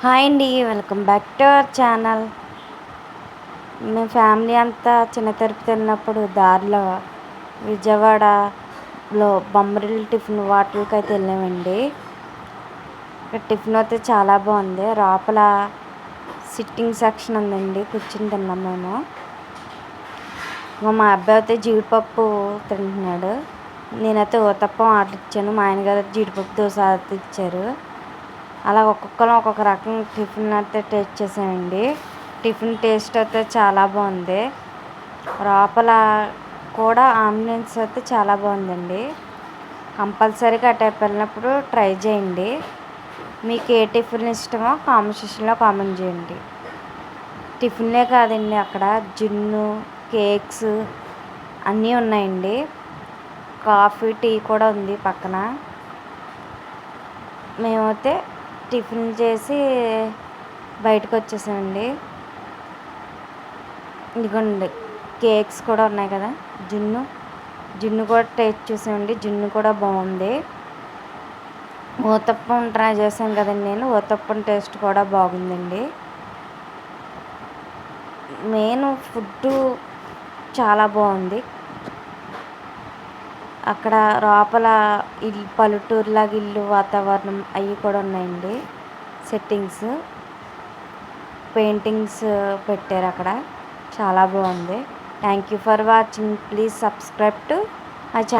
Hi అండి, welcome back to our channel. మేము family అంతా చిన్న తిరుపతి వెళ్ళినప్పుడు దారిలో విజయవాడలో బొమ్మరిల్లు టిఫిన్ వాటికి అయితే వెళ్ళామండి. ఇక్కడ టిఫిన్ అయితే చాలా బాగుంది. లోపల సిట్టింగ్ సెక్షన్ ఉందండి, కూర్చుని తిన్నాం మేము. మా అబ్బాయి అయితే జీడిపప్పు తింటున్నాడు. నేనైతే ఊతప్పం ఆర్డర్ ఇచ్చాను. మా ఆయన గారు జీడిపప్పు దోశ ఆర్డర్ ఇచ్చారు. అలా ఒక్కొక్కరు ఒక్కొక్క రకం టిఫిన్ అయితే టేస్ట్ చేసామండి. టిఫిన్ టేస్ట్ అయితే చాలా బాగుంది. లోపల కూడా ఆంబియన్స్ అయితే చాలా బాగుందండి. కంపల్సరీగా ఆ టైప్ వెళ్ళినప్పుడు ట్రై చేయండి. మీకు ఏ టిఫిన్ ఇష్టమో కామెంట్ సెక్షన్లో కామెంట్ చేయండి. టిఫిన్లే కాదండి, అక్కడ జున్ను, కేక్స్ అన్నీ ఉన్నాయండి. కాఫీ, టీ కూడా ఉంది పక్కన. మేమైతే టిఫిన్ చేసి బయటకు వచ్చేసామండి. ఇదిగోండి, కేక్స్ కూడా ఉన్నాయి కదా. జున్ను కూడా టేస్ట్ చూసామండి. జున్ను కూడా బాగుంది. ఊతప్పం ట్రై చేశాను కదండి నేను. ఊతప్పం టేస్ట్ కూడా బాగుందండి. మెయిన్ ఫుడ్ చాలా బాగుంది. అక్కడ లోపల ఇల్లు పల్లెటూరులాగా ఇల్లు వాతావరణం అవి కూడా ఉన్నాయండి. సెట్టింగ్స్, పెయింటింగ్స్ పెట్టారు అక్కడ. చాలా బాగుంది. Thank you for watching. Please subscribe to my channel.